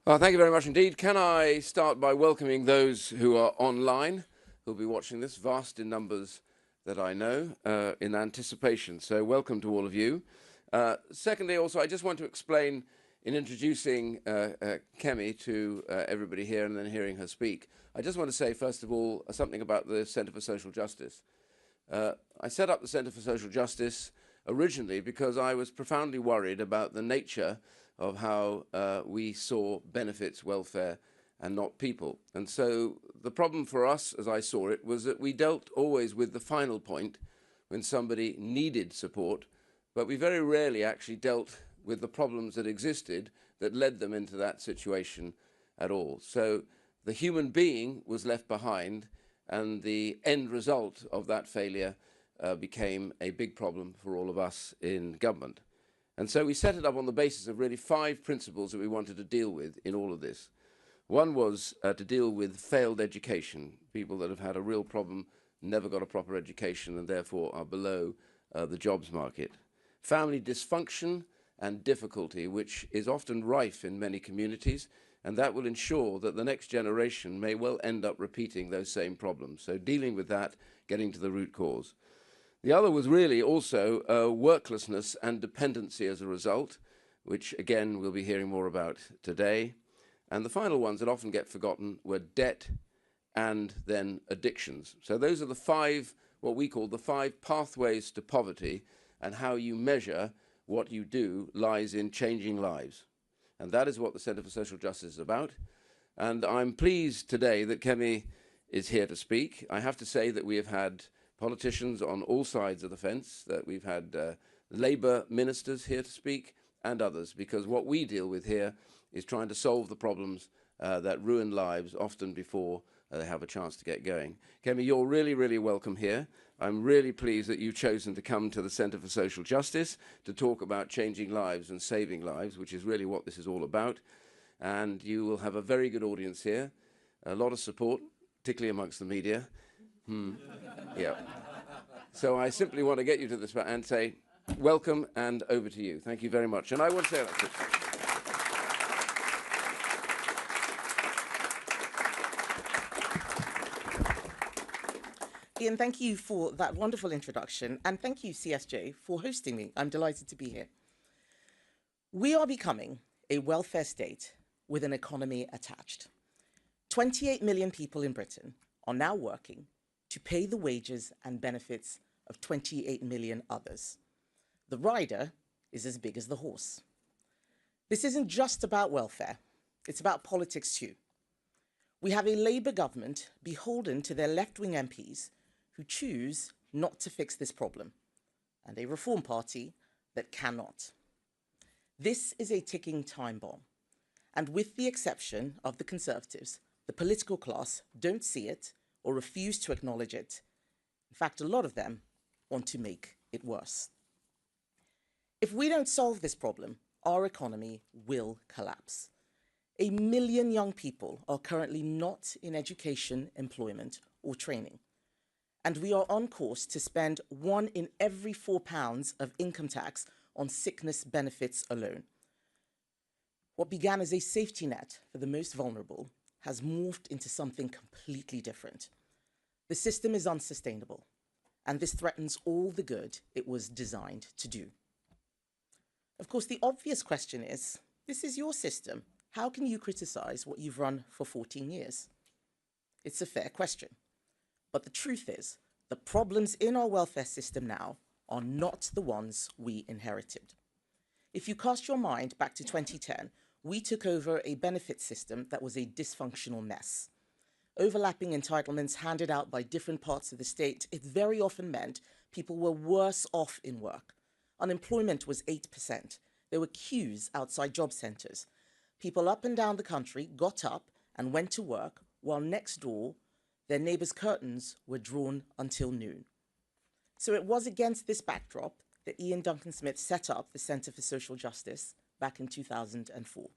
Well, thank you very much indeed. Can I start by welcoming those who are online, who'll be watching this, vast in numbers that I know, in anticipation. So welcome to all of you. Secondly, also, I just want to explain in introducing Kemi to everybody here and then hearing her speak. I just want to say, first of all, something about the Centre for Social Justice. I set up the Centre for Social Justice originally because I was profoundly worried about the nature of how we saw benefits, welfare, and not people. And so the problem for us, as I saw it, was that we dealt always with the final point when somebody needed support, but we very rarely actually dealt with the problems that existed that led them into that situation at all. So the human being was left behind, and the end result of that failure became a big problem for all of us in government. And so we set it up on the basis of really 5 principles that we wanted to deal with in all of this. One was to deal with failed education, people that have had a real problem, never got a proper education, and therefore are below the jobs market. Family dysfunction and difficulty, which is often rife in many communities, and that will ensure that the next generation may well end up repeating those same problems. So dealing with that, getting to the root cause. The other was really also worklessness and dependency as a result, which again we'll be hearing more about today. And the final ones that often get forgotten were debt and then addictions. So those are the 5, what we call the 5 pathways to poverty, and how you measure what you do lies in changing lives. And that is what the Centre for Social Justice is about. And I'm pleased today that Kemi is here to speak. I have to say that we have had politicians on all sides of the fence, that we've had Labour ministers here to speak and others, because what we deal with here is trying to solve the problems that ruin lives often before they have a chance to get going. Kemi, you're really, really welcome here. I'm really pleased that you've chosen to come to the Centre for Social Justice to talk about changing lives and saving lives, which is really what this is all about. And you will have a very good audience here, a lot of support, particularly amongst the media. Yeah. So I simply want to get you to this and say, welcome and over to you. Thank you very much. And I want to say that. Ian, thank you for that wonderful introduction, and thank you, CSJ, for hosting me. I'm delighted to be here. We are becoming a welfare state with an economy attached. 28 million people in Britain are now working to pay the wages and benefits of 28 million others. The rider is as big as the horse. This isn't just about welfare, it's about politics too. We have a Labour government beholden to their left-wing MPs who choose not to fix this problem, and a Reform Party that cannot. This is a ticking time bomb, and with the exception of the Conservatives, the political class don't see it or refuse to acknowledge it. In fact, a lot of them want to make it worse. If we don't solve this problem, our economy will collapse. 1 million young people are currently not in education, employment, or training. And we are on course to spend 1 in every £4 of income tax on sickness benefits alone. What began as a safety net for the most vulnerable has morphed into something completely different. The system is unsustainable, and this threatens all the good it was designed to do. Of course, the obvious question is, this is your system. How can you criticize what you've run for 14 years? It's a fair question. But the truth is, the problems in our welfare system now are not the ones we inherited. If you cast your mind back to 2010, we took over a benefit system that was a dysfunctional mess. Overlapping entitlements handed out by different parts of the state, it very often meant people were worse off in work. Unemployment was 8%. There were queues outside job centres. People up and down the country got up and went to work, while next door, their neighbours' curtains were drawn until noon. So it was against this backdrop that Ian Duncan Smith set up the Centre for Social Justice back in 2004.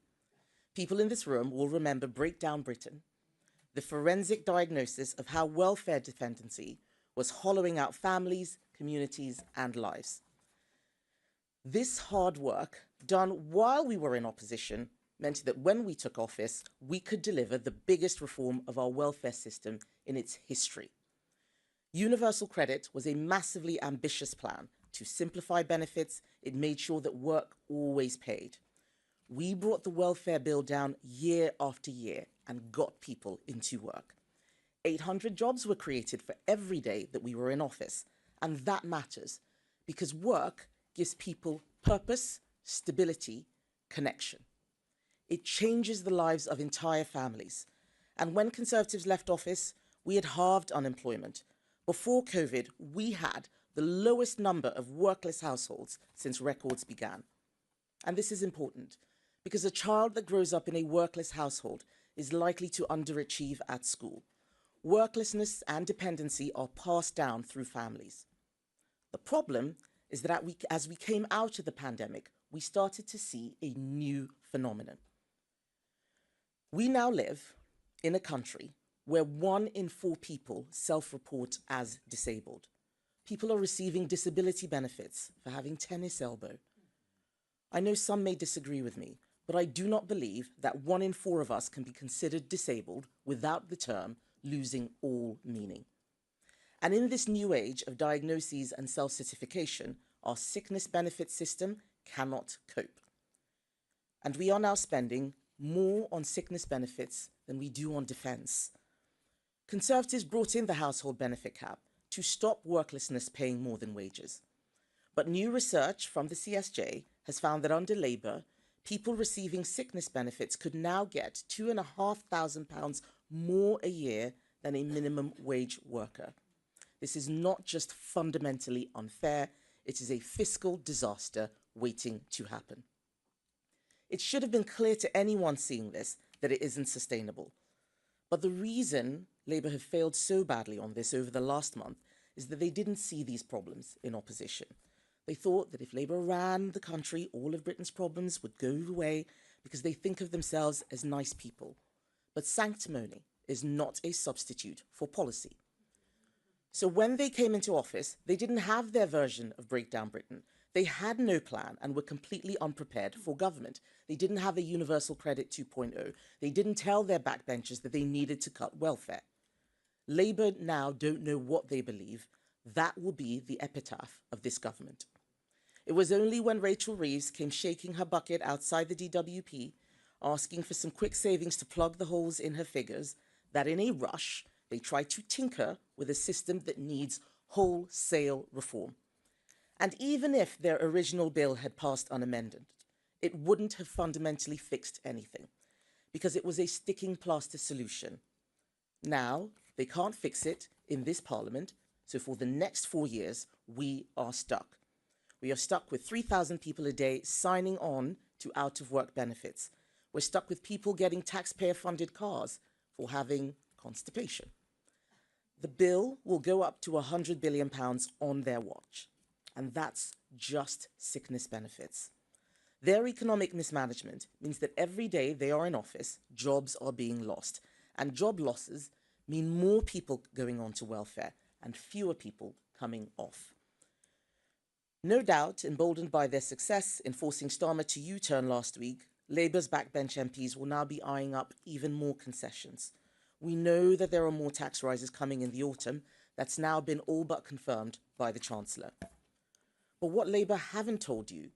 People in this room will remember Breakdown Britain, the forensic diagnosis of how welfare dependency was hollowing out families, communities, and lives. This hard work, done while we were in opposition, meant that when we took office, we could deliver the biggest reform of our welfare system in its history. Universal credit was a massively ambitious plan to simplify benefits. It made sure that work always paid. We brought the welfare bill down year after year and got people into work. 800 jobs were created for every day that we were in office, and that matters because work gives people purpose, stability, connection. It changes the lives of entire families. And when Conservatives left office, we had halved unemployment. Before COVID, we had the lowest number of workless households since records began. And this is important because a child that grows up in a workless household is likely to underachieve at school. Worklessness and dependency are passed down through families. The problem is that as we came out of the pandemic, we started to see a new phenomenon. We now live in a country where 1 in 4 people self-report as disabled. People are receiving disability benefits for having tennis elbow. I know some may disagree with me, but I do not believe that 1 in 4 of us can be considered disabled without the term losing all meaning. And in this new age of diagnoses and self-certification, our sickness benefit system cannot cope. And we are now spending more on sickness benefits than we do on defence. Conservatives brought in the household benefit cap to stop worklessness paying more than wages. But new research from the CSJ has found that under Labour, people receiving sickness benefits could now get £2,500 more a year than a minimum wage worker. This is not just fundamentally unfair, it is a fiscal disaster waiting to happen. It should have been clear to anyone seeing this that it isn't sustainable. But the reason Labour have failed so badly on this over the last month is that they didn't see these problems in opposition. They thought that if Labour ran the country, all of Britain's problems would go away because they think of themselves as nice people. But sanctimony is not a substitute for policy. So when they came into office, they didn't have their version of Breakdown Britain. They had no plan and were completely unprepared for government. They didn't have a Universal Credit 2.0. They didn't tell their backbenchers that they needed to cut welfare. Labour now don't know what they believe. That will be the epitaph of this government. It was only when Rachel Reeves came shaking her bucket outside the DWP, asking for some quick savings to plug the holes in her figures, that in a rush, they tried to tinker with a system that needs wholesale reform. And even if their original bill had passed unamended, it wouldn't have fundamentally fixed anything, because it was a sticking plaster solution. Now, they can't fix it in this parliament, so for the next 4 years, we are stuck. We are stuck with 3,000 people a day signing on to out-of-work benefits. We're stuck with people getting taxpayer-funded cars for having constipation. The bill will go up to £100 billion on their watch, and that's just sickness benefits. Their economic mismanagement means that every day they are in office, jobs are being lost, and job losses mean more people going on to welfare and fewer people coming off. No doubt, emboldened by their success in forcing Starmer to U-turn last week, Labour's backbench MPs will now be eyeing up even more concessions. We know that there are more tax rises coming in the autumn. That's now been all but confirmed by the Chancellor. But what Labour haven't told you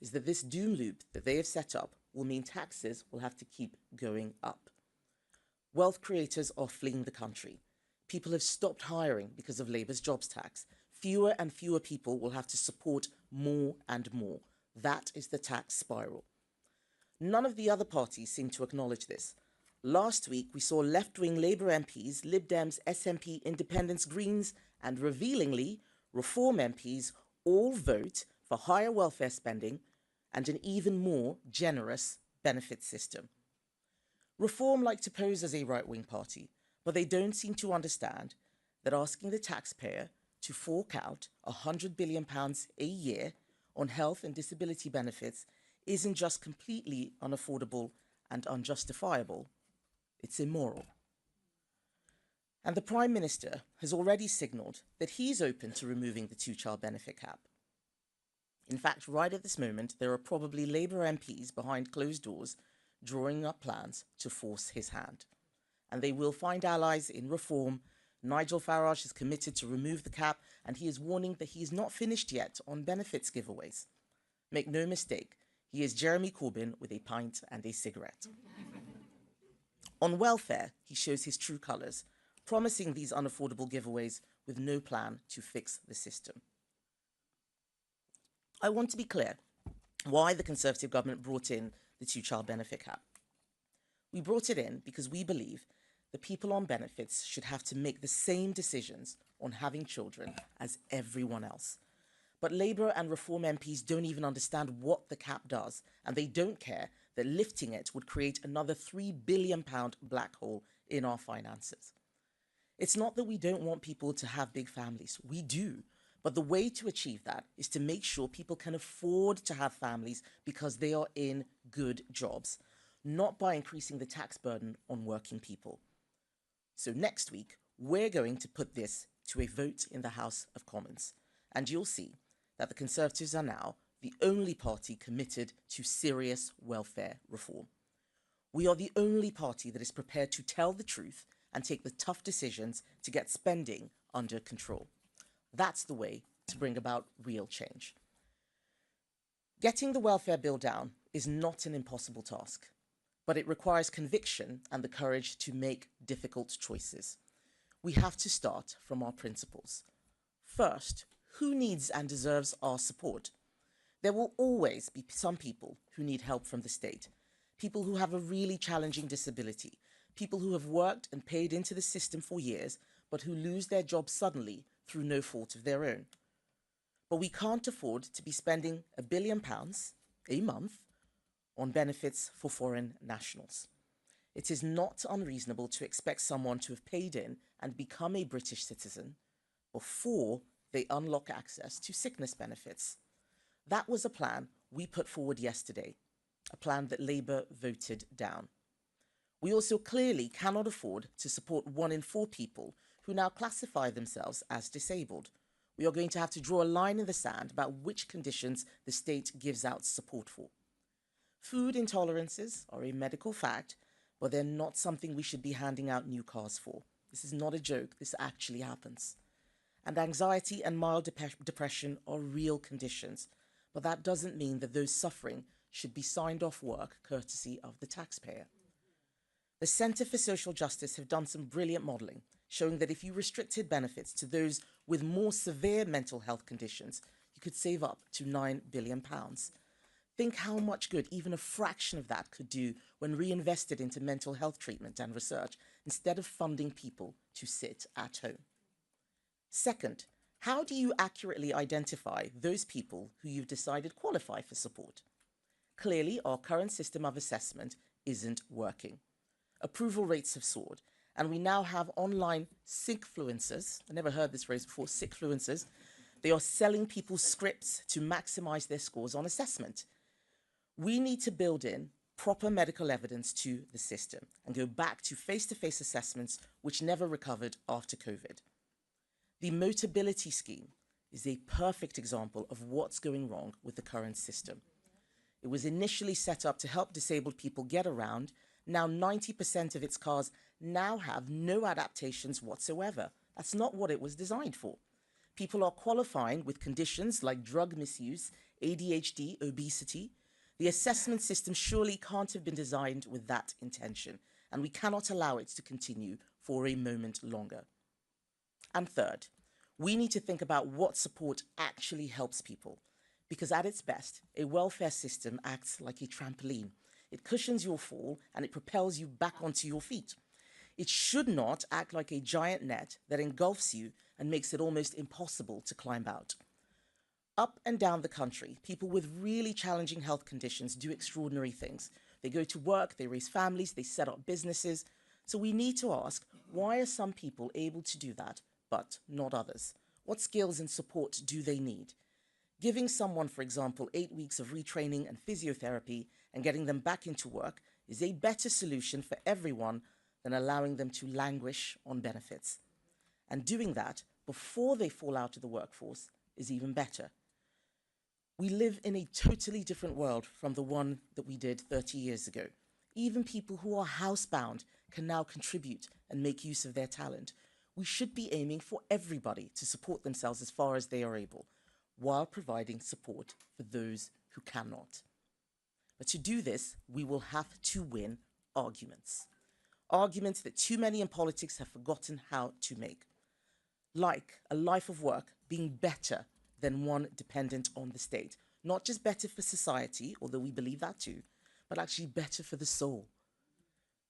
is that this doom loop that they have set up will mean taxes will have to keep going up. Wealth creators are fleeing the country. People have stopped hiring because of Labour's jobs tax. Fewer and fewer people will have to support more and more. That is the tax spiral. None of the other parties seem to acknowledge this. Last week, we saw left-wing Labour MPs, Lib Dems, SNP, Independents, Greens, and revealingly, Reform MPs all vote for higher welfare spending and an even more generous benefit system. Reform like to pose as a right-wing party, but they don't seem to understand that asking the taxpayer to fork out £100 billion a year on health and disability benefits isn't just completely unaffordable and unjustifiable, it's immoral. And the Prime Minister has already signalled that he's open to removing the two-child benefit cap. In fact, right at this moment, there are probably Labour MPs behind closed doors drawing up plans to force his hand. And they will find allies in reform. Nigel Farage is committed to remove the cap, and he is warning that he is not finished yet on benefits giveaways. Make no mistake, he is Jeremy Corbyn with a pint and a cigarette. On welfare, he shows his true colours, promising these unaffordable giveaways with no plan to fix the system. I want to be clear why the Conservative government brought in the two-child benefit cap. We brought it in because we believe the people on benefits should have to make the same decisions on having children as everyone else. But Labour and Reform MPs don't even understand what the cap does, and they don't care that lifting it would create another £3 billion black hole in our finances. It's not that we don't want people to have big families. We do. But the way to achieve that is to make sure people can afford to have families because they are in good jobs, not by increasing the tax burden on working people. So next week, we're going to put this to a vote in the House of Commons. And you'll see that the Conservatives are now the only party committed to serious welfare reform. We are the only party that is prepared to tell the truth and take the tough decisions to get spending under control. That's the way to bring about real change. Getting the welfare bill down is not an impossible task, but it requires conviction and the courage to make difficult choices. We have to start from our principles. First, who needs and deserves our support? There will always be some people who need help from the state, people who have a really challenging disability, people who have worked and paid into the system for years, but who lose their jobs suddenly through no fault of their own. But we can't afford to be spending £1 billion a month on benefits for foreign nationals. It is not unreasonable to expect someone to have paid in and become a British citizen before they unlock access to sickness benefits. That was a plan we put forward yesterday, a plan that Labour voted down. We also clearly cannot afford to support 1 in 4 people who now classify themselves as disabled. We are going to have to draw a line in the sand about which conditions the state gives out support for. Food intolerances are a medical fact, but they're not something we should be handing out new cars for. This is not a joke, this actually happens. And anxiety and mild depression are real conditions, but that doesn't mean that those suffering should be signed off work courtesy of the taxpayer. The Centre for Social Justice have done some brilliant modelling, showing that if you restricted benefits to those with more severe mental health conditions, you could save up to £9 billion. Think how much good even a fraction of that could do when reinvested into mental health treatment and research, instead of funding people to sit at home. Second, how do you accurately identify those people who you've decided qualify for support? Clearly, our current system of assessment isn't working. Approval rates have soared, and we now have online sickfluencers. I never heard this phrase before, sickfluencers. They are selling people scripts to maximize their scores on assessment. We need to build in proper medical evidence to the system and go back to face-to-face assessments which never recovered after COVID. The Motability Scheme is a perfect example of what's going wrong with the current system. It was initially set up to help disabled people get around. Now 90% of its cars now have no adaptations whatsoever. That's not what it was designed for. People are qualifying with conditions like drug misuse, ADHD, obesity. The assessment system surely can't have been designed with that intention, and we cannot allow it to continue for a moment longer. And third, we need to think about what support actually helps people, because at its best, a welfare system acts like a trampoline. It cushions your fall and it propels you back onto your feet. It should not act like a giant net that engulfs you and makes it almost impossible to climb out. Up and down the country, people with really challenging health conditions do extraordinary things. They go to work, they raise families, they set up businesses. So we need to ask, why are some people able to do that, but not others? What skills and support do they need? Giving someone, for example, 8 weeks of retraining and physiotherapy and getting them back into work is a better solution for everyone than allowing them to languish on benefits. And doing that before they fall out of the workforce is even better. We live in a totally different world from the one that we did 30 years ago. Even people who are housebound can now contribute and make use of their talent. We should be aiming for everybody to support themselves as far as they are able, while providing support for those who cannot. But to do this, we will have to win arguments. Arguments that too many in politics have forgotten how to make. Like a life of work being better than one dependent on the state. Not just better for society, although we believe that too, but actually better for the soul.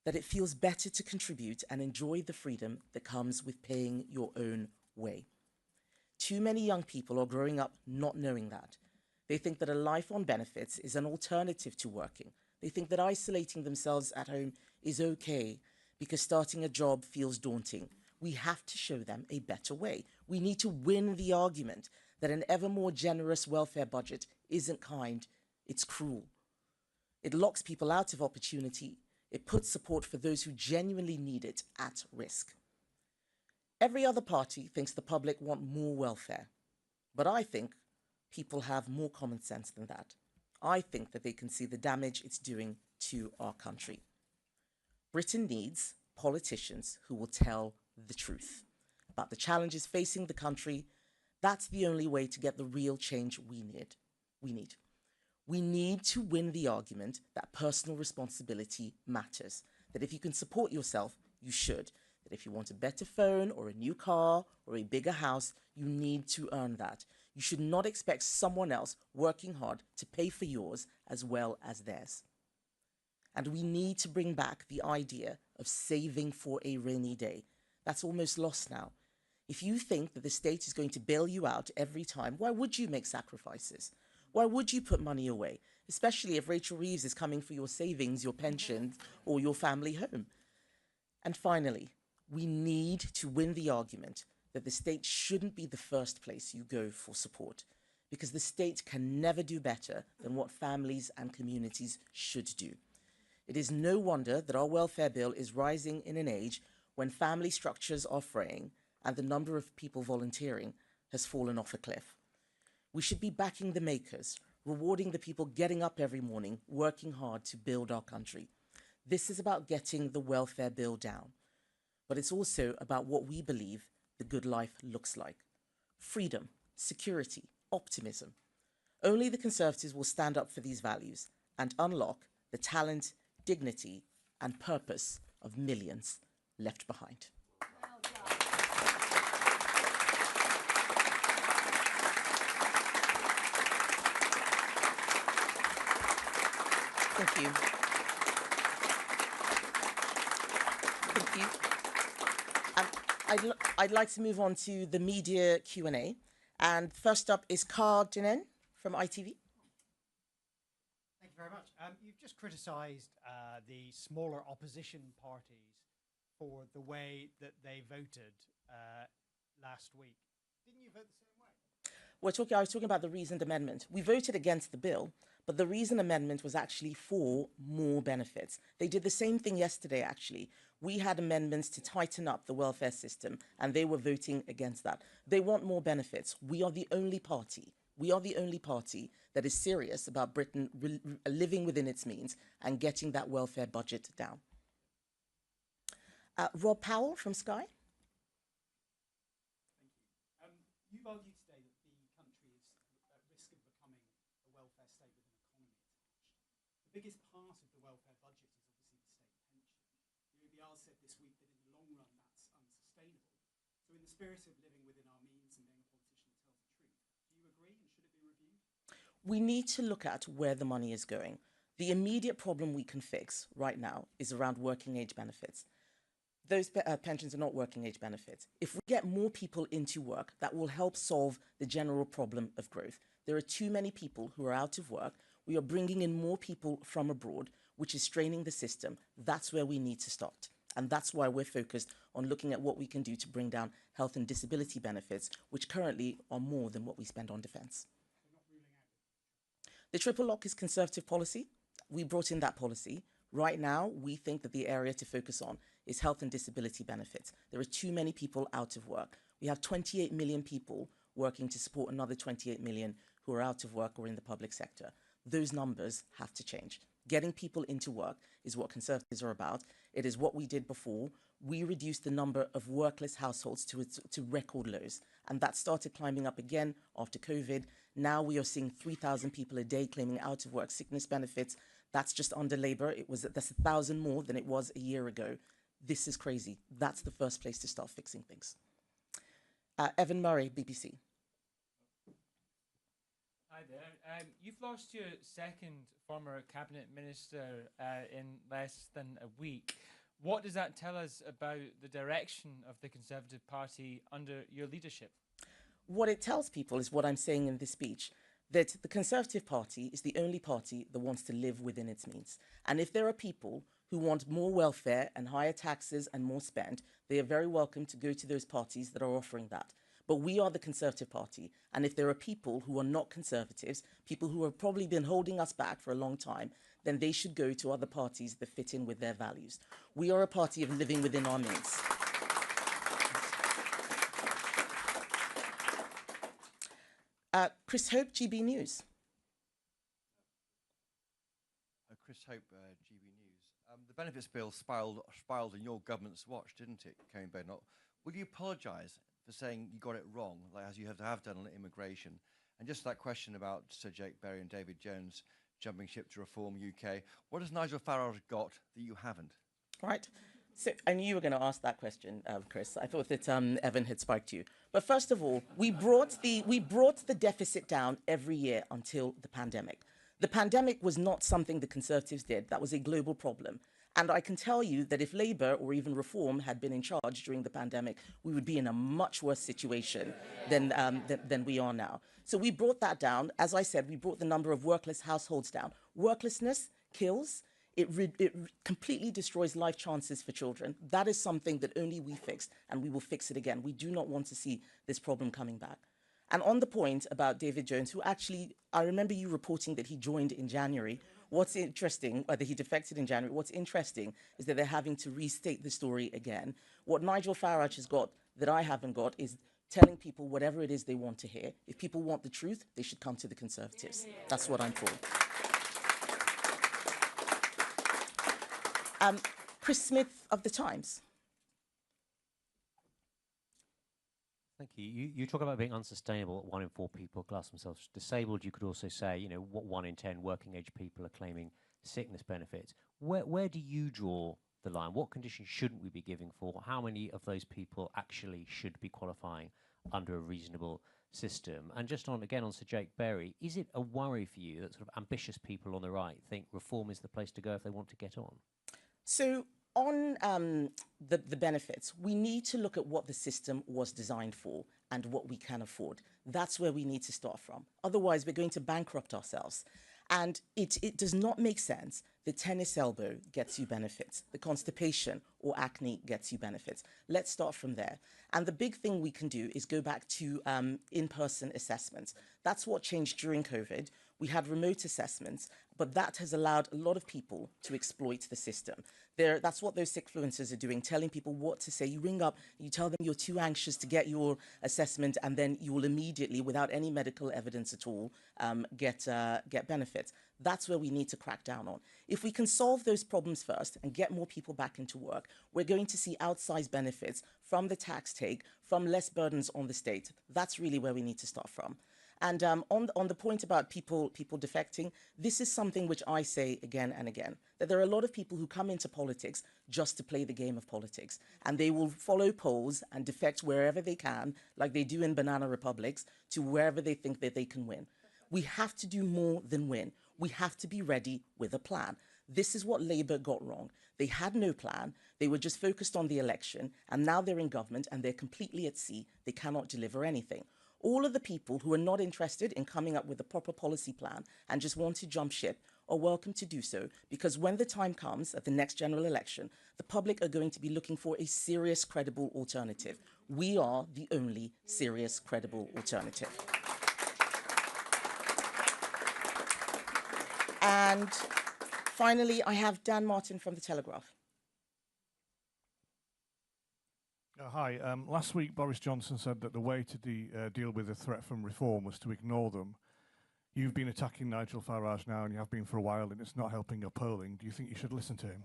That it feels better to contribute and enjoy the freedom that comes with paying your own way. Too many young people are growing up not knowing that. They think that a life on benefits is an alternative to working. They think that isolating themselves at home is okay because starting a job feels daunting. We have to show them a better way. We need to win the argument that an ever more generous welfare budget isn't kind, it's cruel. It locks people out of opportunity. It puts support for those who genuinely need it at risk. Every other party thinks the public want more welfare, but I think people have more common sense than that. I think that they can see the damage it's doing to our country. Britain needs politicians who will tell the truth about the challenges facing the country. That's the only way to get the real change we need. We need to win the argument that personal responsibility matters, that if you can support yourself, you should, that if you want a better phone or a new car or a bigger house, you need to earn that. You should not expect someone else working hard to pay for yours as well as theirs. And we need to bring back the idea of saving for a rainy day. That's almost lost now. If you think that the state is going to bail you out every time, why would you make sacrifices? Why would you put money away? Especially if Rachel Reeves is coming for your savings, your pension, or your family home. And finally, we need to win the argument that the state shouldn't be the first place you go for support, because the state can never do better than what families and communities should do. It is no wonder that our welfare bill is rising in an age when family structures are fraying and the number of people volunteering has fallen off a cliff. We should be backing the makers, rewarding the people getting up every morning, working hard to build our country. This is about getting the welfare bill down, but it's also about what we believe the good life looks like. Freedom, security, optimism. Only the Conservatives will stand up for these values and unlock the talent, dignity, and purpose of millions left behind. Thank you. Thank you. I'd like to move on to the media Q&A. And first up is Cardinen from ITV. Thank you very much. You've just criticised the smaller opposition parties for the way that they voted last week. Didn't you vote the same way? I was talking about the reasoned amendment. We voted against the bill, but the reasoned amendment was actually for more benefits. They did the same thing yesterday, actually. We had amendments to tighten up the welfare system, and they were voting against that. They want more benefits. We are the only party. We are the only party that is serious about Britain living within its means and getting that welfare budget down. Rob Powell from Sky. Thank you. You've argued today that the country is at risk of becoming a welfare state with an economy attached. The biggest part of the welfare budget is obviously the state pension. The OBR said this week that in the long run that's unsustainable. So in the spirit of living within our means and being a politician that tells the truth, do you agree and should it be reviewed? We need to look at where the money is going. The immediate problem we can fix right now is around working age benefits. Those pensions are not working age benefits. If we get more people into work, that will help solve the general problem of growth. There are too many people who are out of work. We are bringing in more people from abroad, which is straining the system. That's where we need to start. And that's why we're focused on looking at what we can do to bring down health and disability benefits, which currently are more than what we spend on defence. The triple lock is Conservative policy. We brought in that policy. Right now, we think that the area to focus on is health and disability benefits. There are too many people out of work. We have 28 million people working to support another 28 million who are out of work or in the public sector. Those numbers have to change. Getting people into work is what Conservatives are about. It is what we did before. We reduced the number of workless households to record lows, and that started climbing up again after COVID. Now we are seeing 3,000 people a day claiming out of work sickness benefits. That's just under Labour. That's 1,000 more than it was a year ago. This is crazy. That's the first place to start fixing things. Evan Murray, BBC. Hi there. You've lost your second former cabinet minister in less than a week. What does that tell us about the direction of the Conservative Party under your leadership? What it tells people is what I'm saying in this speech, that the Conservative Party is the only party that wants to live within its means. And if there are people who want more welfare and higher taxes and more spend, they are very welcome to go to those parties that are offering that. But we are the Conservative Party. And if there are people who are not Conservatives, people who have probably been holding us back for a long time, then they should go to other parties that fit in with their values. We are a party of living within our means. Chris Hope, GB News. Chris Hope, GB News. The benefits bill spiraled on your government's watch, didn't it, Karen Badenoch? Will you apologise for saying you got it wrong, like as you have done on immigration? And just that question about Sir Jake Berry and David Jones jumping ship to Reform UK, what has Nigel Farage got that you haven't? Right. So I knew you were going to ask that question, Chris. I thought that Evan had spiked you. But first of all, we brought the deficit down every year until the pandemic. The pandemic was not something the Conservatives did. That was a global problem. And I can tell you that if Labour or even Reform had been in charge during the pandemic, we would be in a much worse situation than we are now. So we brought that down. As I said, we brought the number of workless households down. Worklessness kills. It completely destroys life chances for children. That is something that only we fixed, and we will fix it again. We do not want to see this problem coming back. And on the point about David Jones, who actually, I remember you reporting that he joined in January. What's interesting, that he defected in January, what's interesting is that they're having to restate the story again. What Nigel Farage has got that I haven't got is telling people whatever it is they want to hear. If people want the truth, they should come to the Conservatives. That's what I'm for. Chris Smith of The Times. Thank you. You talk about being unsustainable. 1 in 4 people class themselves disabled. You could also say, you know, what 1 in 10 working age people are claiming sickness benefits. Where do you draw the line? What conditions shouldn't we be giving for? How many of those people actually should be qualifying under a reasonable system? And just on Sir Jake Berry, is it a worry for you that sort of ambitious people on the right think reform is the place to go if they want to get on? So on the benefits, we need to look at what the system was designed for and what we can afford. That's where we need to start from. Otherwise, we're going to bankrupt ourselves. And it does not make sense the tennis elbow gets you benefits, the constipation or acne gets you benefits. Let's start from there. And the big thing we can do is go back to in-person assessments. That's what changed during COVID. We had remote assessments, but that has allowed a lot of people to exploit the system. That's what those sickfluencers are doing, telling people what to say. You ring up, you tell them you're too anxious to get your assessment, and then you will immediately, without any medical evidence at all, get benefits. That's where we need to crack down on. If we can solve those problems first and get more people back into work, we're going to see outsized benefits from the tax take, from less burdens on the state. That's really where we need to start from. And on the point about people defecting, this is something which I say again and again, that there are a lot of people who come into politics just to play the game of politics. And they will follow polls and defect wherever they can, like they do in banana republics, to wherever they think that they can win. We have to do more than win. We have to be ready with a plan. This is what Labour got wrong. They had no plan. They were just focused on the election. And now they're in government and they're completely at sea. They cannot deliver anything. All of the people who are not interested in coming up with a proper policy plan and just want to jump ship are welcome to do so, because when the time comes at the next general election, the public are going to be looking for a serious, credible alternative. We are the only serious, credible alternative. And finally, I have Dan Martin from The Telegraph. Hi. Last week, Boris Johnson said that the way to deal with the threat from reform was to ignore them. You've been attacking Nigel Farage now, and you have been for a while, and it's not helping your polling. Do you think you should listen to him?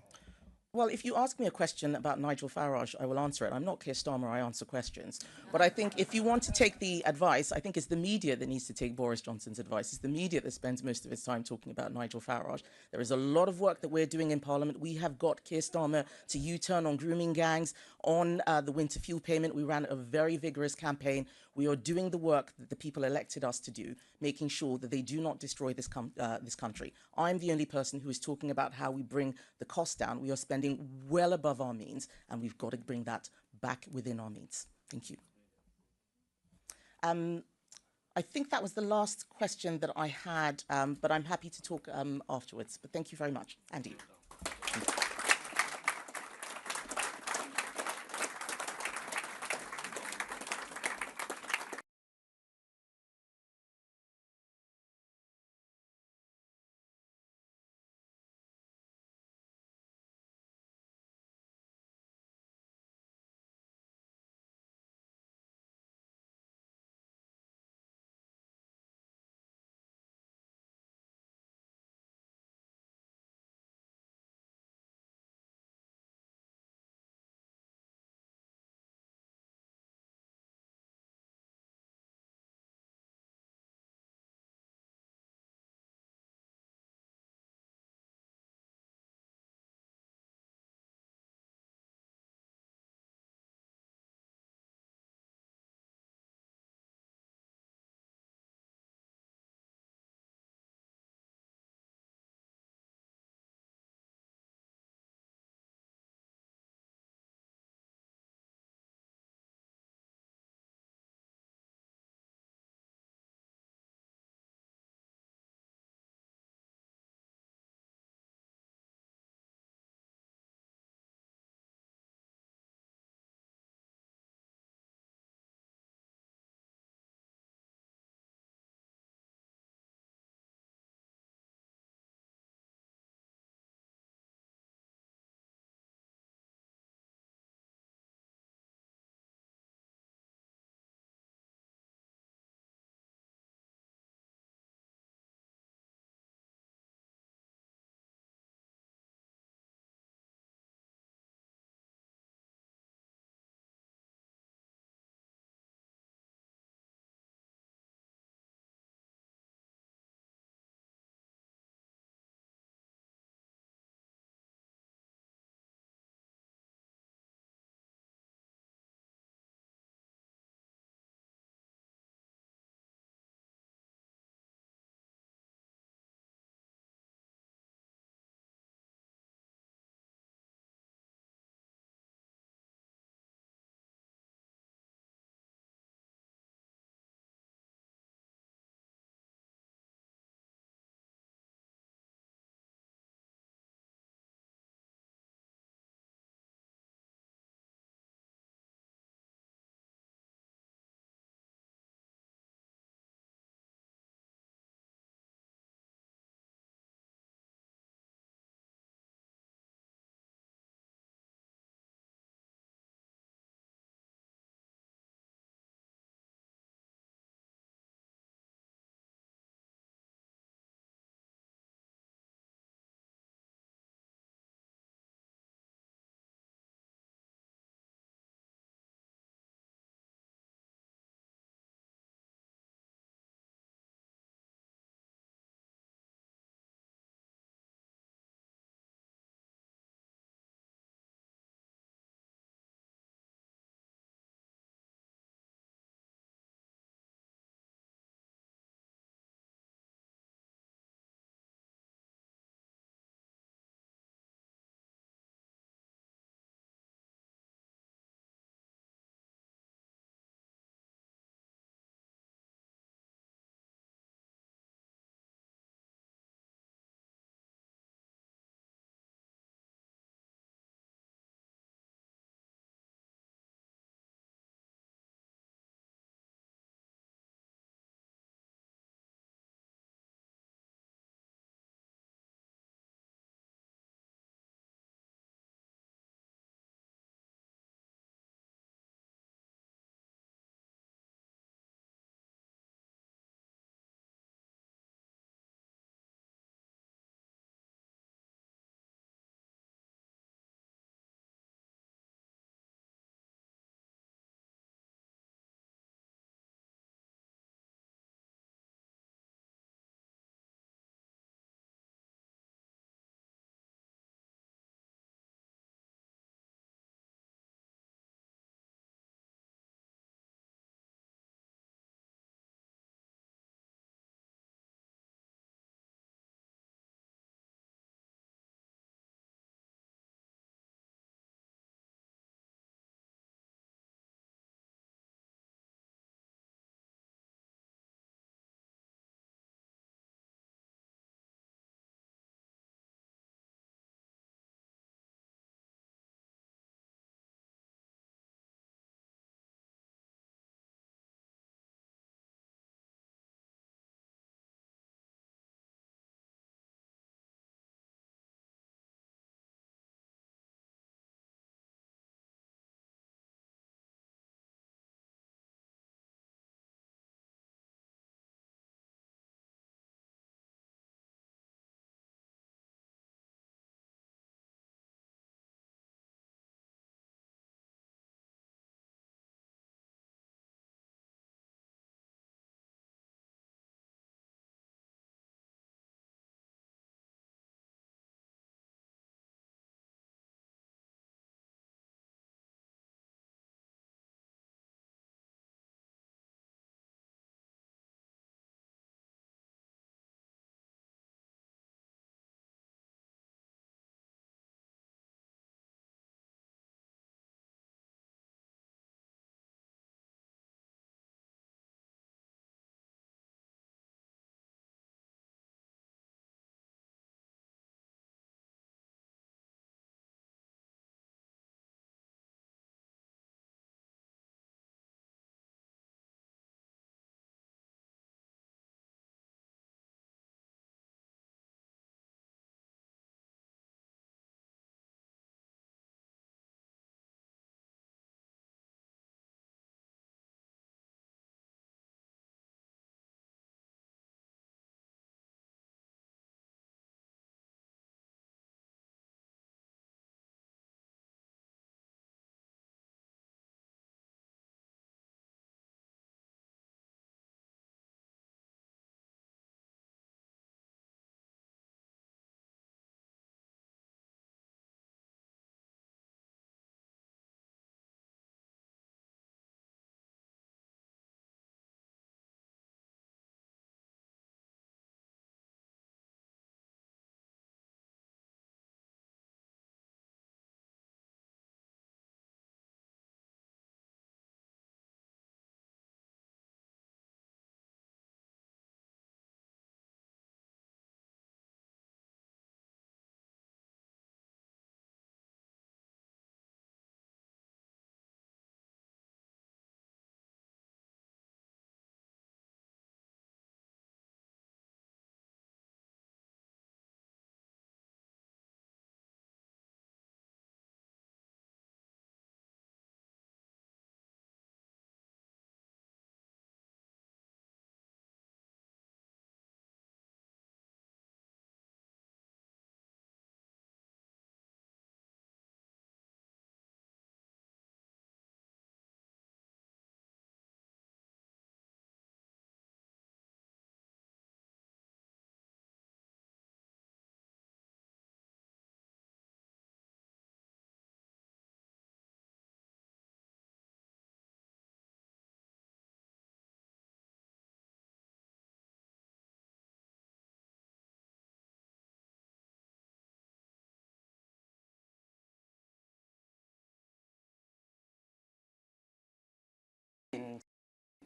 Well, if you ask me a question about Nigel Farage, I will answer it. I'm not Keir Starmer, I answer questions. But I think if you want to take the advice, I think it's the media that needs to take Boris Johnson's advice. It's the media that spends most of its time talking about Nigel Farage. There is a lot of work that we're doing in Parliament. We have got Keir Starmer to U-turn on grooming gangs, on the winter fuel payment. We ran a very vigorous campaign. We are doing the work that the people elected us to do, making sure that they do not destroy this country. I'm the only person who is talking about how we bring the cost down. We are spending well above our means, and we've got to bring that back within our means. Thank you. I think that was the last question that I had, but I'm happy to talk afterwards. But thank you very much, Andy.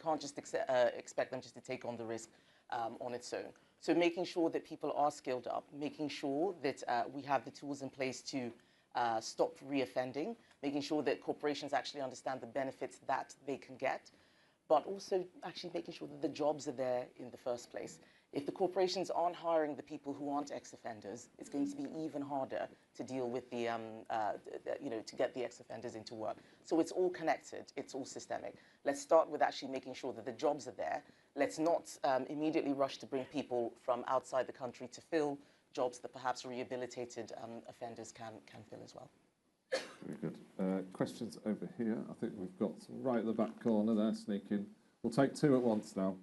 can't just expect them just to take on the risk on its own. So making sure that people are skilled up, making sure that we have the tools in place to stop reoffending, making sure that corporations actually understand the benefits that they can get, but also actually making sure that the jobs are there in the first place. If the corporations aren't hiring the people who aren't ex-offenders, it's going to be even harder to deal with the, to get the ex-offenders into work. So it's all connected, it's all systemic. Let's start with actually making sure that the jobs are there. Let's not immediately rush to bring people from outside the country to fill jobs that perhaps rehabilitated offenders can fill as well. Very good. Questions over here. I think we've got some right at the back corner there, sneaking. We'll take two at once now.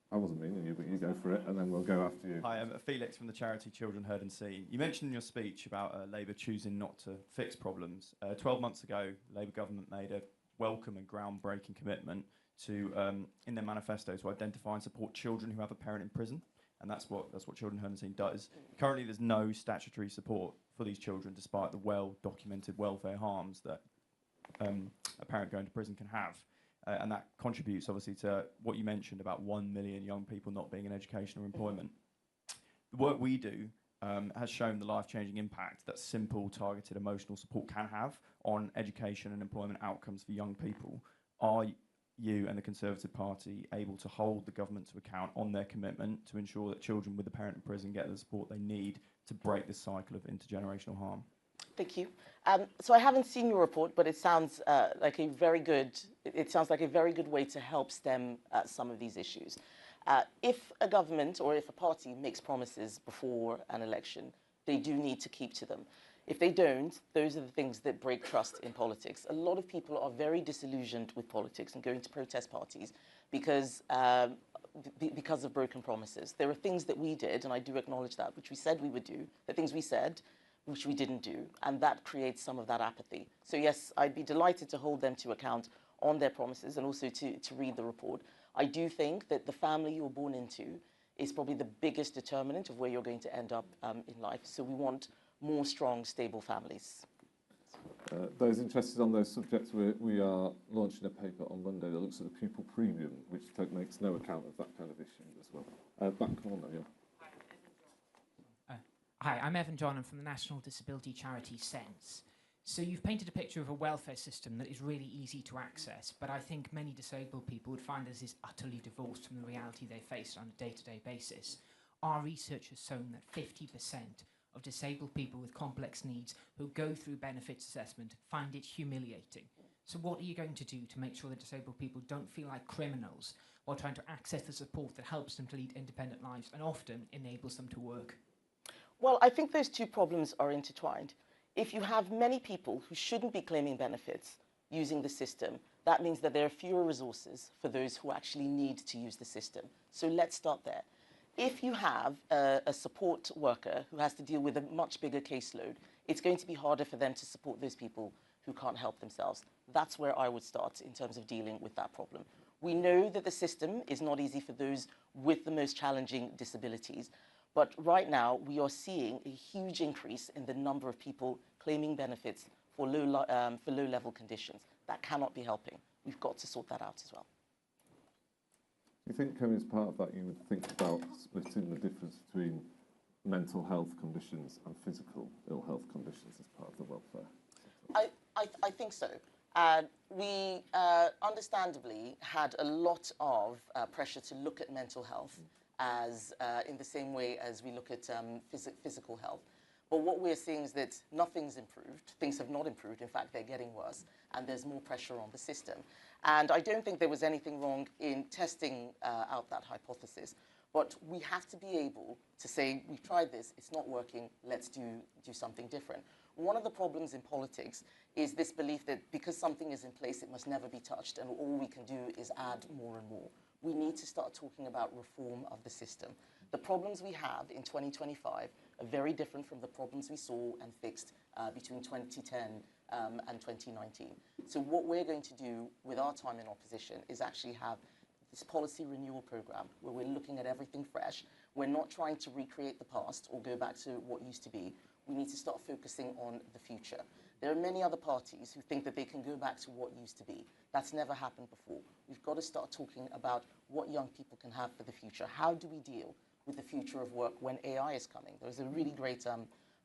I wasn't meaning you, but you go for it, and then we'll go after you. Hi, I'm Felix from the charity Children Heard and Seen. You mentioned in your speech about Labour choosing not to fix problems. 12 months ago, Labour government made a welcome and groundbreaking commitment to, in their manifesto, to identify and support children who have a parent in prison, and that's what Children Heard and Seen does. Currently, there's no statutory support for these children, despite the well-documented welfare harms that a parent going to prison can have. And that contributes, obviously, to what you mentioned about 1 million young people not being in education or employment. The work we do has shown the life-changing impact that simple, targeted emotional support can have on education and employment outcomes for young people. Are you and the Conservative Party able to hold the government to account on their commitment to ensure that children with a parent in prison get the support they need to break this cycle of intergenerational harm? Thank you. So I haven't seen your report, but it sounds like a very good. It sounds like a very good way to help stem some of these issues. If a government or if a party makes promises before an election, they do need to keep to them. If they don't, those are the things that break trust in politics. A lot of people are very disillusioned with politics and going to protest parties because of broken promises. There are things that we did, and I do acknowledge that, which we said we would do, the things we said, which we didn't do, and that creates some of that apathy. So yes, I'd be delighted to hold them to account on their promises and also to read the report. I do think that the family you're born into is probably the biggest determinant of where you're going to end up in life. So we want more strong, stable families. Those interested on those subjects, we are launching a paper on Monday that looks at the pupil premium, which makes no account of that kind of issue as well. Back corner, yeah. Hi, I'm Evan John. I'm from the national disability charity Sense. So you've painted a picture of a welfare system that is really easy to access, but I think many disabled people would find this is utterly divorced from the reality they face on a day-to-day basis. Our research has shown that 50% of disabled people with complex needs who go through benefits assessment find it humiliating. So what are you going to do to make sure that disabled people don't feel like criminals while trying to access the support that helps them to lead independent lives and often enables them to work? Well, I think those two problems are intertwined. If you have many people who shouldn't be claiming benefits using the system, that means that there are fewer resources for those who actually need to use the system. So let's start there. If you have a support worker who has to deal with a much bigger caseload, it's going to be harder for them to support those people who can't help themselves. That's where I would start in terms of dealing with that problem. We know that the system is not easy for those with the most challenging disabilities. But right now, we are seeing a huge increase in the number of people claiming benefits for low-level conditions. That cannot be helping. We've got to sort that out as well. Do you think, as part of that, you would think about splitting the difference between mental health conditions and physical ill health conditions as part of the welfare? I think so. We understandably had a lot of pressure to look at mental health as in the same way as we look at physical health. But what we're seeing is that nothing's improved. Things have not improved. In fact, they're getting worse, and there's more pressure on the system. And I don't think there was anything wrong in testing out that hypothesis. But we have to be able to say, we've tried this, it's not working, let's do something different. One of the problems in politics is this belief that because something is in place, it must never be touched, and all we can do is add more and more. We need to start talking about reform of the system. The problems we have in 2025 are very different from the problems we saw and fixed between 2010 and 2019. So what we're going to do with our time in opposition is actually have this policy renewal program where we're looking at everything fresh. We're not trying to recreate the past or go back to what used to be. We need to start focusing on the future. There are many other parties who think that they can go back to what used to be. That's never happened before. We've got to start talking about what young people can have for the future. How do we deal with the future of work when AI is coming? There's a really great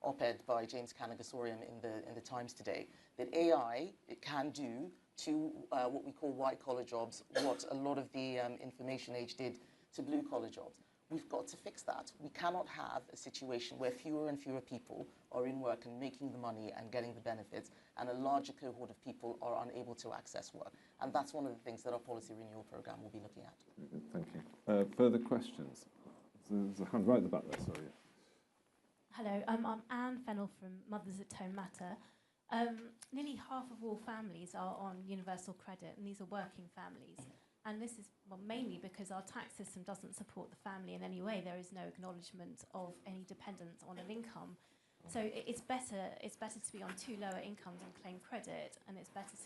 op-ed by James Kanagasorian in the Times today that AI can do to what we call white-collar jobs, what a lot of the information age did to blue-collar jobs. We've got to fix that. We cannot have a situation where fewer and fewer people are in work and making the money and getting the benefits, and a larger cohort of people are unable to access work. And that's one of the things that our policy renewal programme will be looking at. Thank you. Further questions? There's a hand right at the back there, sorry. Hello, I'm Anne Fennell from Mothers at Home Matter. Nearly half of all families are on universal credit, and these are working families. And this is mainly because our tax system doesn't support the family in any way. There is no acknowledgement of any dependence on an income. So it's better to be on two lower incomes and claim credit, and it's better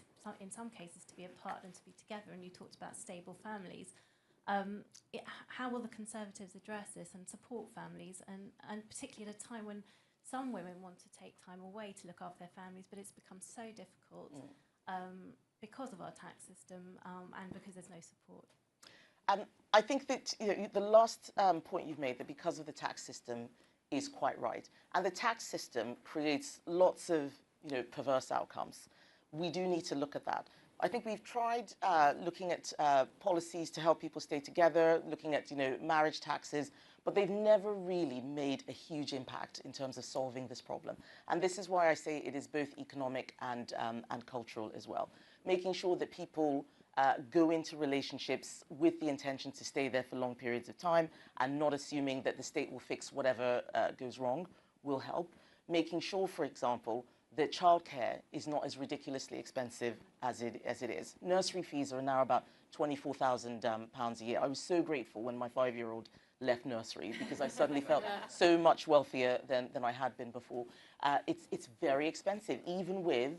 in some cases to be apart than to be together. And you talked about stable families. How will the Conservatives address this and support families, and particularly at a time when some women want to take time away to look after their families, but it's become so difficult because of our tax system and because there's no support? I think that the last point you've made, that because of the tax system, is quite right. And the tax system creates lots of perverse outcomes. We do need to look at that. I think we've tried looking at policies to help people stay together, looking at marriage taxes, but they've never really made a huge impact in terms of solving this problem. And this is why I say it is both economic and cultural as well. Making sure that people go into relationships with the intention to stay there for long periods of time and not assuming that the state will fix whatever goes wrong will help. Making sure, for example, that childcare is not as ridiculously expensive as it is. Nursery fees are now about £24,000 a year. I was so grateful when my 5-year-old left nursery because I suddenly felt so much wealthier than I had been before. It's very expensive, even with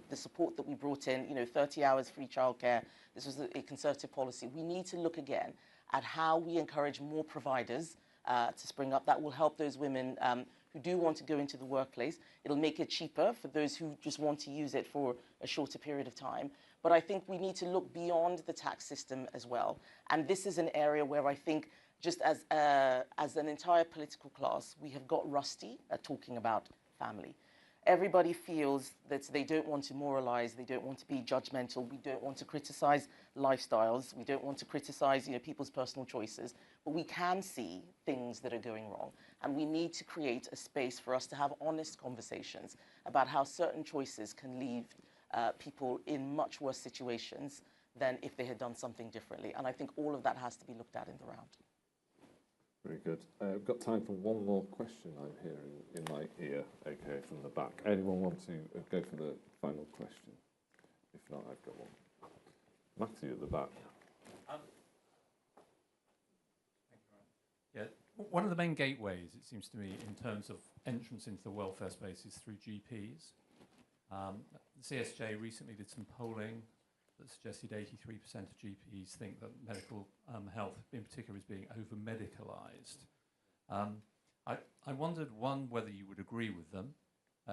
the support that we brought in, 30 hours free childcare. This was a Conservative policy. We need to look again at how we encourage more providers to spring up. That will help those women who do want to go into the workplace. It'll make it cheaper for those who just want to use it for a shorter period of time. But I think we need to look beyond the tax system as well. And this is an area where I think just as an entire political class, we have got rusty at talking about family. Everybody feels that they don't want to moralize, they don't want to be judgmental, we don't want to criticize lifestyles, we don't want to criticize people's personal choices, but we can see things that are going wrong. And we need to create a space for us to have honest conversations about how certain choices can leave people in much worse situations than if they had done something differently. And I think all of that has to be looked at in the round. Very good. We've got time for one more question I'm hearing in my ear, okay, from the back. Anyone want to go for the final question? If not, I've got one. Matthew at the back. Yeah, one of the main gateways, it seems to me, in terms of entrance into the welfare space is through GPs. The CSJ recently did some polling that suggested 83% of GPs think that medical health in particular is being over-medicalised. I wondered, one, whether you would agree with them.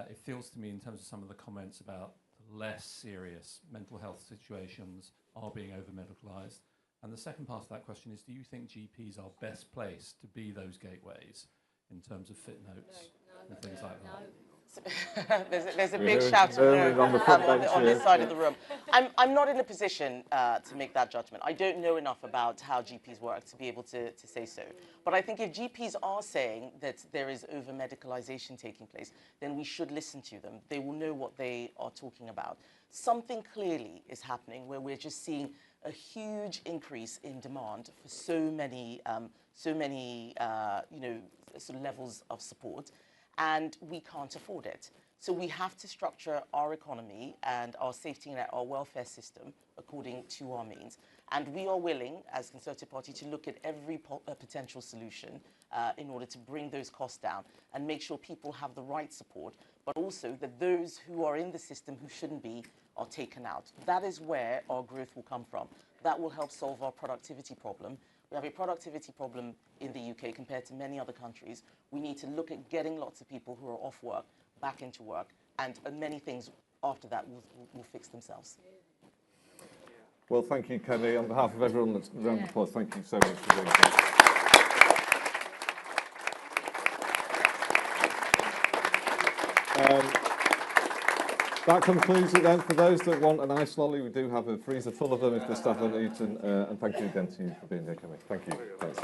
It feels to me in terms of some of the comments about less serious mental health situations are being over-medicalised. And the second part of that question is, do you think GPs are best placed to be those gateways in terms of fit notes and things like that? There's a big shout on this side of the room. I'm not in a position to make that judgment. I don't know enough about how GPs work to be able to say so. But I think if GPs are saying that there is over-medicalisation taking place, then we should listen to them. They will know what they are talking about. Something clearly is happening where we're just seeing a huge increase in demand for so many sort of levels of support, and we can't afford it. So we have to structure our economy and our safety net, our welfare system, according to our means. And we are willing, as Conservative Party, to look at every potential solution in order to bring those costs down and make sure people have the right support, but also that those who are in the system who shouldn't be are taken out. That is where our growth will come from. That will help solve our productivity problem. We have a productivity problem in the UK compared to many other countries. We need to look at getting lots of people who are off work back into work, and many things after that will fix themselves. Well, thank you, Kenny. On behalf of everyone that's round the applause, thank you so much for doing that. That concludes it then. For those that want an ice lolly, we do have a freezer full of them if the staff haven't eaten. And thank you again to you for being here, Kenny. Thank you. Thanks.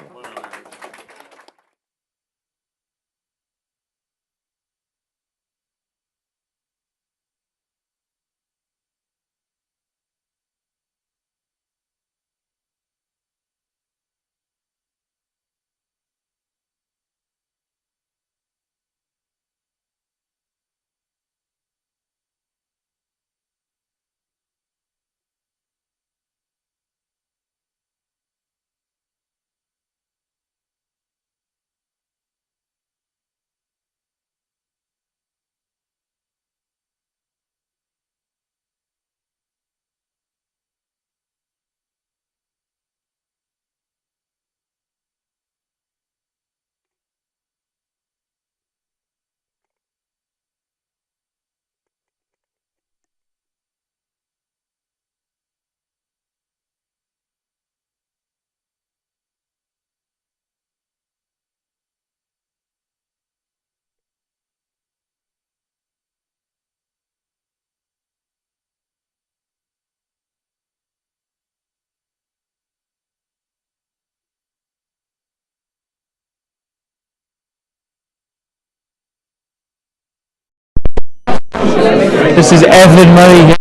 This is Evelyn Murray here.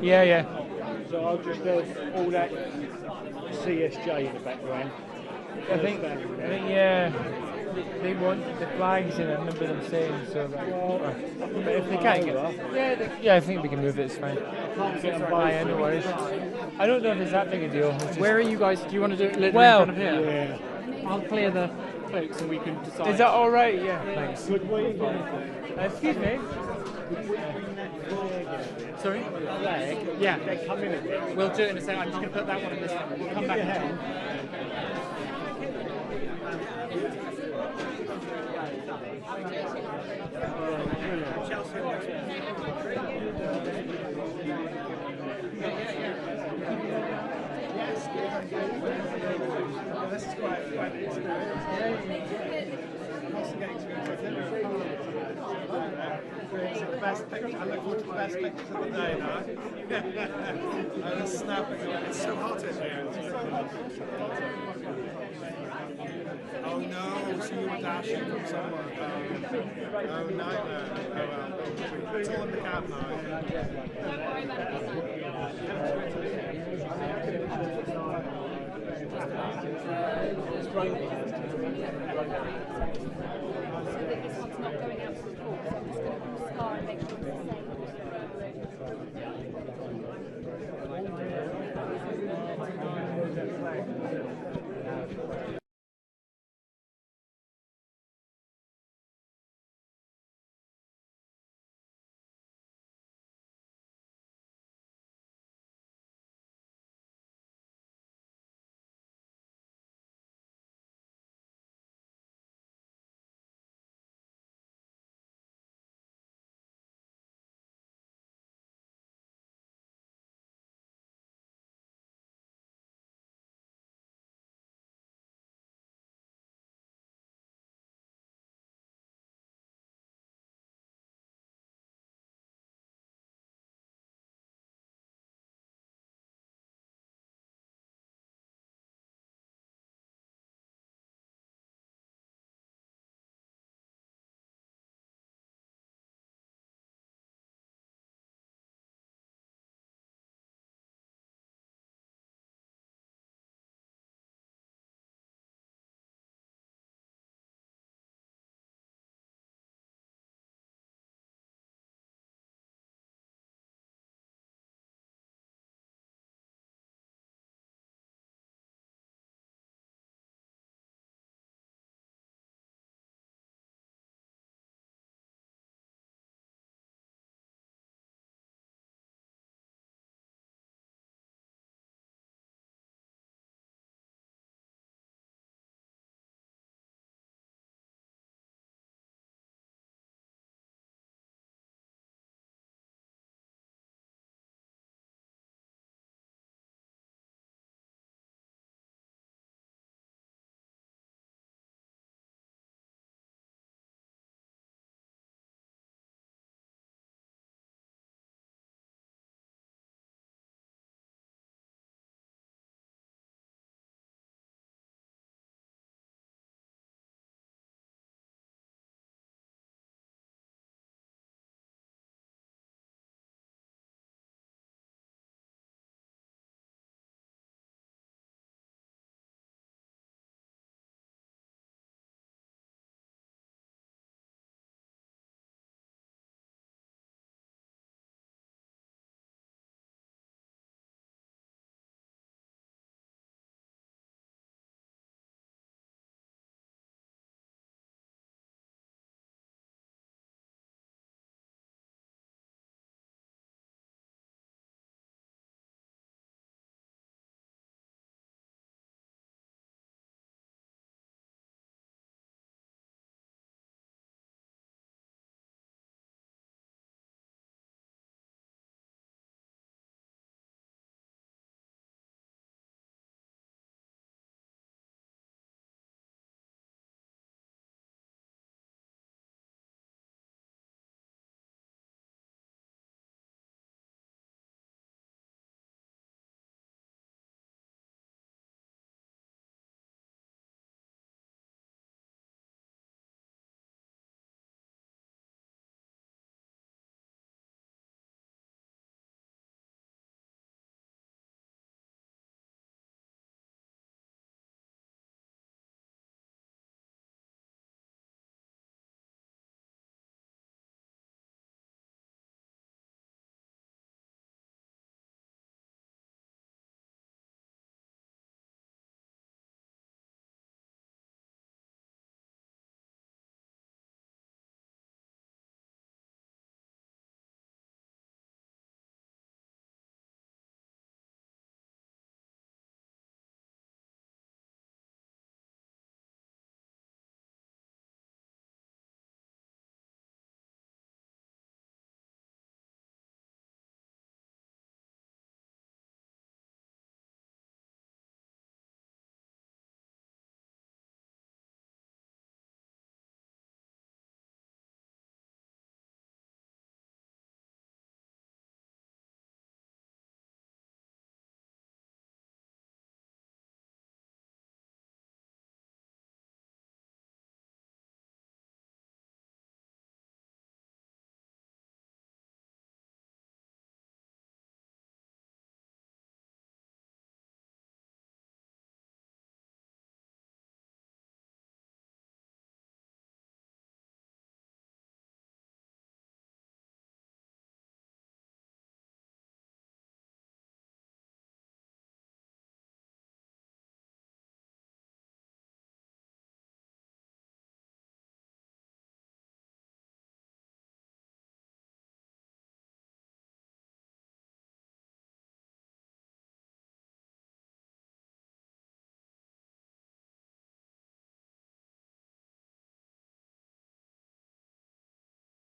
Yeah, yeah. So I'll just have all that CSJ in the background. I think, yeah, they want the flags in. I remember them saying so. But if they can't get, yeah, I think we can move it. It's fine. Yeah, no worries. I don't know if it's that big a deal. Where are you guys? Do you want to do it in well, front of here? Yeah. I'll clear the clicks and we can decide. Is that all right? Yeah. Thanks. Excuse me. Sorry? Yeah. Come in. We'll do it in a second. I'm just going to put that one in this one. We'll come back and talk. This is quite it's the best picture. I look forward to the best pictures of the day now. I was snapping. It's so hot in here. Oh no, so you were dashing from somewhere. Oh, nightmare. Oh well. It's all in the cab now. It's raining.